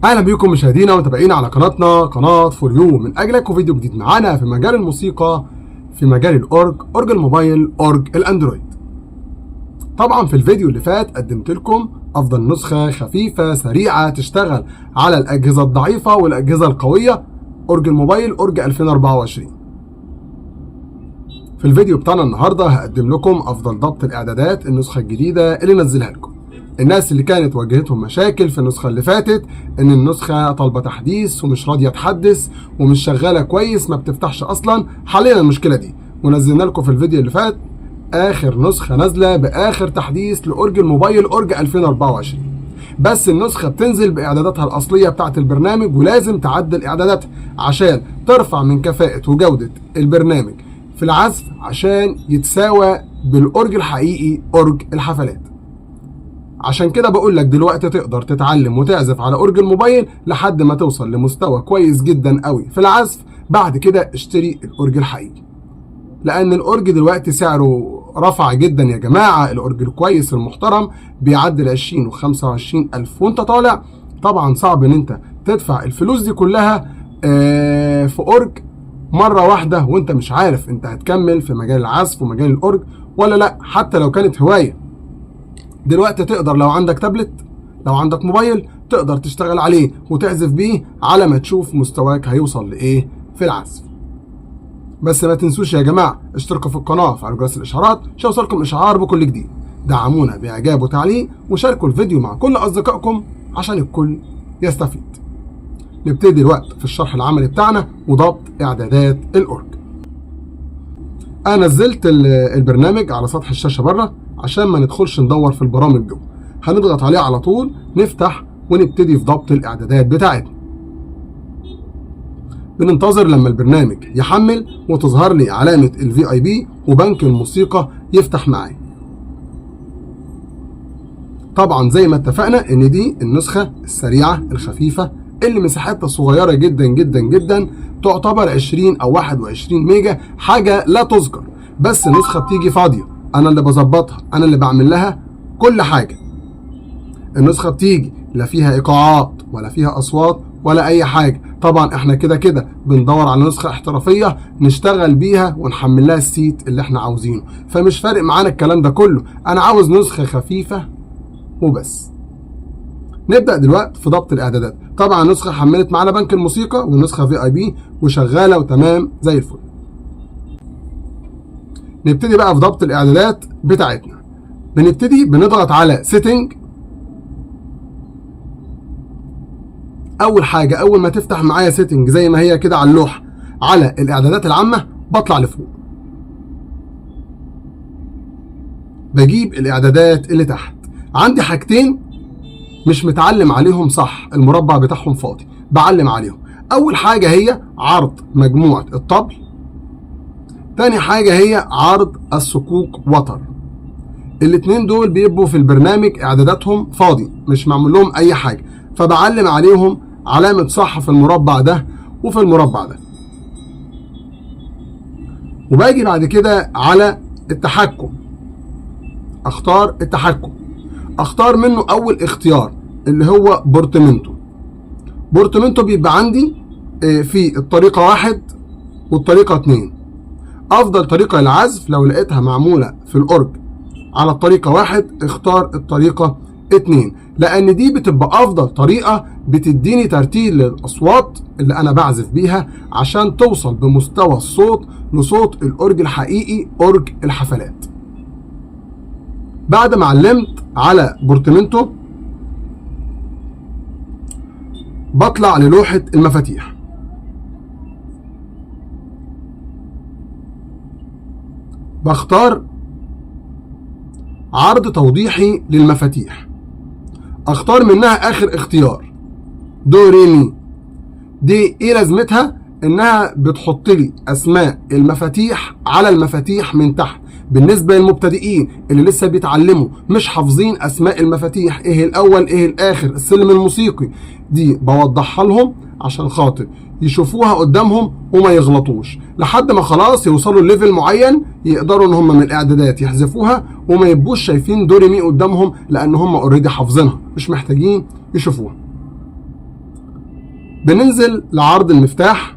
اهلا بيكم مشاهدينا ومتابعينا على قناتنا قناه فور يو، من اجلكم فيديو جديد معانا في مجال الموسيقى، في مجال اورج الموبايل، اورج الاندرويد. طبعا في الفيديو اللي فات قدمت لكم افضل نسخه خفيفه سريعه تشتغل على الاجهزه الضعيفه والاجهزه القويه، اورج الموبايل اورج 2024. في الفيديو بتاعنا النهارده هقدم لكم افضل ضبط الاعدادات النسخه الجديده اللي نزلها لكم. الناس اللي كانت واجهتهم مشاكل في النسخه اللي فاتت ان النسخه طالبه تحديث ومش راضيه تحدث ومش شغاله كويس، ما بتفتحش اصلا، حلينا المشكله دي ونزلنا لكم في الفيديو اللي فات اخر نسخه نازله باخر تحديث لاورج الموبايل اورج 2024. بس النسخه بتنزل باعداداتها الاصليه بتاعه البرنامج، ولازم تعدل اعداداتها عشان ترفع من كفاءه وجوده البرنامج في العزف عشان يتساوى بالاورج الحقيقي اورج الحفلات. عشان كده بقول لك دلوقتي تقدر تتعلم وتعزف على اورج الموبايل لحد ما توصل لمستوى كويس جدا قوي في العزف، بعد كده اشتري الاورج الحقيقي، لان الاورج دلوقتي سعره رفع جدا يا جماعه. الاورج الكويس المحترم بيعدي ال 20 و25 الف وانت طالع. طبعا صعب ان انت تدفع الفلوس دي كلها في اورج مره واحده وانت مش عارف انت هتكمل في مجال العزف ومجال الاورج ولا لا، حتى لو كانت هوايه. دلوقتي تقدر لو عندك تابلت، لو عندك موبايل، تقدر تشتغل عليه وتعزف بيه على ما تشوف مستواك هيوصل لايه في العزف. بس ما تنسوش يا جماعه اشتركوا في القناه وفعلوا جرس الاشعارات عشان يوصلكم اشعار بكل جديد. دعمونا باعجاب وتعليق وشاركوا الفيديو مع كل اصدقائكم عشان الكل يستفيد. نبتدي دلوقتي في الشرح العملي بتاعنا وضبط اعدادات الاورج. انا نزلت البرنامج على سطح الشاشه بره عشان ما ندخلش ندور في البرامج جوه، هنضغط عليه على طول، نفتح ونبتدي في ضبط الاعدادات بتاعتنا. بننتظر لما البرنامج يحمل وتظهر لي علامه الVIP وبنك الموسيقى يفتح معايا. طبعا زي ما اتفقنا ان دي النسخه السريعه الخفيفه اللي مساحتها صغيره جدا جدا جدا، تعتبر 20 او 21 ميجا، حاجه لا تذكر. بس النسخه بتيجي فاضيه، انا اللي بظبطها، انا اللي بعمل لها كل حاجه. النسخه بتيجي لا فيها ايقاعات ولا فيها اصوات ولا اي حاجه. طبعا احنا كده كده بندور على نسخه احترافيه نشتغل بيها ونحمل لها السيت اللي احنا عاوزينه، فمش فارق معانا الكلام ده كله، انا عاوز نسخه خفيفه وبس. نبدا دلوقتي في ضبط الاعدادات. طبعا النسخه حملت معانا بنك الموسيقى والنسخه VIP وشغاله وتمام زي الفل. نبتدي بقى في ضبط الاعدادات بتاعتنا. بنبتدي بنضغط على سيتنج. اول حاجه اول ما تفتح معايا سيتنج زي ما هي كده على اللوحه على الاعدادات العامه، بطلع لفوق، بجيب الاعدادات اللي تحت. عندي حاجتين مش متعلم عليهم صح، المربع بتاعهم فاضي، بعلم عليهم. اول حاجه هي عرض مجموعه الطبل، تاني حاجه هي عرض الصكوك وتر. الاتنين دول بيبقوا في البرنامج اعداداتهم فاضي، مش معمول لهم اي حاجه، فبعلم عليهم علامه صح في المربع ده وفي المربع ده. وباجي بعد كده على التحكم، اختار التحكم، اختار منه اول اختيار اللي هو بورتمنتو. بورتمنتو بيبقى عندي في الطريقه 1 والطريقه 2. افضل طريقه للعزف لو لقيتها معموله في الاورج على الطريقه 1 اختار الطريقه 2، لان دي بتبقى افضل طريقه بتديني ترتيل للاصوات اللي انا بعزف بيها عشان توصل بمستوى الصوت لصوت الاورج الحقيقي اورج الحفلات. بعد ما علمت على بورتمنتو بطلع للوحة المفاتيح. بختار عرض توضيحي للمفاتيح، اختار منها اخر اختيار دو ري مي. دي ايه لازمتها؟ انها بتحط لي اسماء المفاتيح على المفاتيح من تحت. بالنسبه للمبتدئين اللي لسه بيتعلموا مش حافظين اسماء المفاتيح، ايه الاول ايه الاخر، السلم الموسيقي، دي بوضحها لهم عشان خاطر يشوفوها قدامهم وما يغلطوش لحد ما خلاص يوصلوا لليفل معين يقدروا ان هم من الاعدادات يحذفوها وما يبقوش شايفين دوري مي قدامهم، لان هم اوريدي حافظينها مش محتاجين يشوفوها. بننزل لعرض المفتاح،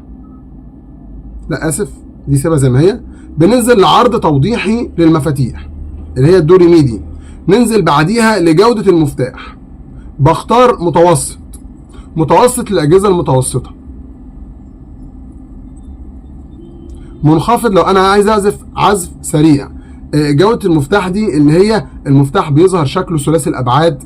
لا اسف دي سيبها زي ما هي، بننزل لعرض توضيحي للمفاتيح اللي هي الدوري مي دي، ننزل بعديها لجودة المفتاح، بختار متوسط، متوسط للأجهزة المتوسطة، منخفض لو أنا عايز أعزف عزف سريع. جودة المفتاح دي اللي هي المفتاح بيظهر شكله ثلاثي الأبعاد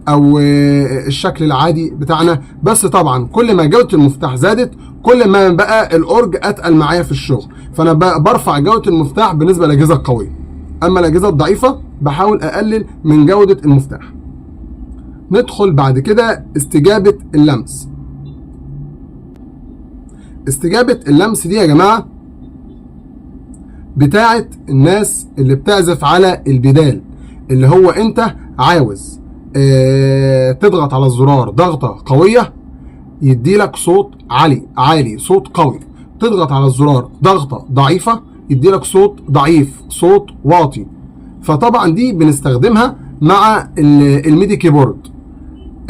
أو الشكل العادي بتاعنا، بس طبعا كل ما جودة المفتاح زادت كل ما بقى الأورج أتقل معايا في الشغل، فأنا برفع جودة المفتاح بالنسبة للأجهزة القوية. أما الأجهزة الضعيفة بحاول أقلل من جودة المفتاح. ندخل بعد كده استجابة اللمس. استجابة اللمس دي يا جماعة بتاعت الناس اللي بتعزف على البدال، اللي هو انت عاوز تضغط على الزرار ضغطة قوية يديلك صوت عالي صوت قوي، تضغط على الزرار ضغطة ضعيفة يديلك صوت ضعيف صوت واطي. فطبعا دي بنستخدمها مع الميدي كيبورد.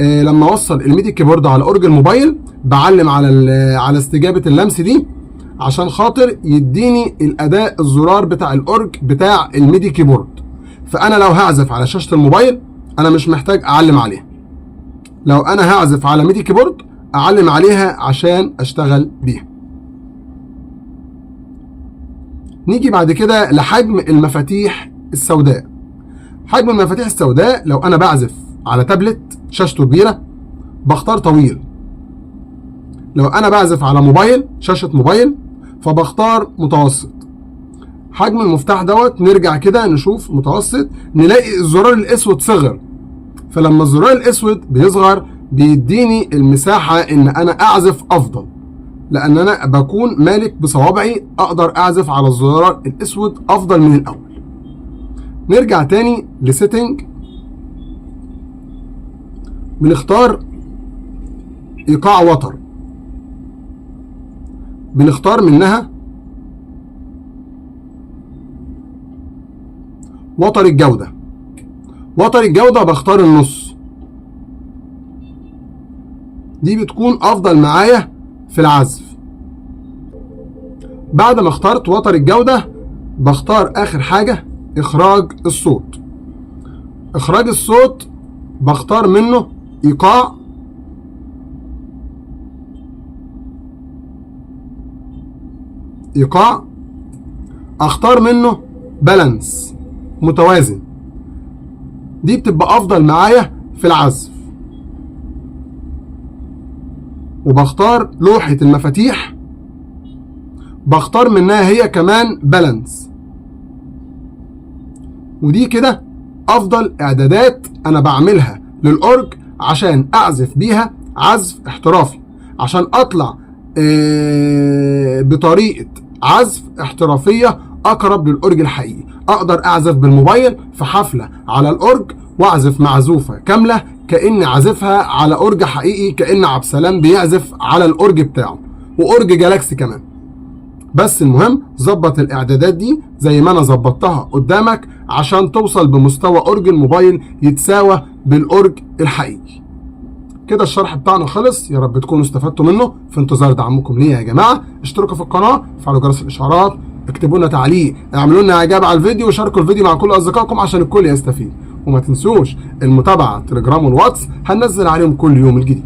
لما اوصل الميدي كيبورد على اورج الموبايل بعلم على استجابة اللمس دي عشان خاطر يديني الاداء الزرار بتاع الاورج بتاع الميدي كيبورد. فانا لو هعزف على شاشة الموبايل انا مش محتاج اعلم عليها، لو انا هعزف على ميدي كيبورد اعلم عليها عشان اشتغل بيها. نيجي بعد كده لحجم المفاتيح السوداء. حجم المفاتيح السوداء لو انا بعزف على تابلت شاشته كبيرة بختار طويل، لو انا بعزف على موبايل شاشة موبايل فبختار متوسط. حجم المفتاح دوت نرجع كده نشوف متوسط، نلاقي الزرار الاسود صغر، فلما الزرار الاسود بيصغر بيديني المساحة ان انا اعزف افضل، لان انا بكون مالك بصوابعي اقدر اعزف على الزرار الاسود افضل من الاول. نرجع تاني لسيتنج، بنختار ايقاع وتر، بنختار منها وتر الجودة. وتر الجودة بختار النص، دي بتكون افضل معايا في العزف. بعد ما اخترت وتر الجودة بختار اخر حاجة اخراج الصوت. اخراج الصوت بختار منه ايقاع، اختار منه بالانس متوازن، دي بتبقى افضل معايا في العزف. وبختار لوحة المفاتيح بختار منها هي كمان بالانس، ودي كده افضل اعدادات انا بعملها للاورج عشان اعزف بيها عزف احترافي، عشان اطلع بطريقة عزف احترافية اقرب للاورج الحقيقي. اقدر اعزف بالموبايل في حفلة على الاورج واعزف معزوفة كاملة كأني عازفها على اورج حقيقي، كأن عبد السلام بيعزف على الاورج بتاعه، واورج جالاكسي كمان. بس المهم ظبط الاعدادات دي زي ما انا ظبطتها قدامك عشان توصل بمستوى اورج الموبايل يتساوى بالاورج الحقيقي. كده الشرح بتاعنا خلص، يا رب تكونوا استفدتوا منه. في انتظار دعمكم ليا يا جماعه، اشتركوا في القناه، فعلوا جرس الاشعارات، اكتبوا لنا تعليق، اعملوا لنا اعجاب على الفيديو، وشاركوا الفيديو مع كل اصدقائكم عشان الكل يستفيد. وما تنسوش المتابعه تليجرام والواتس، هننزل عليهم كل يوم الجديد.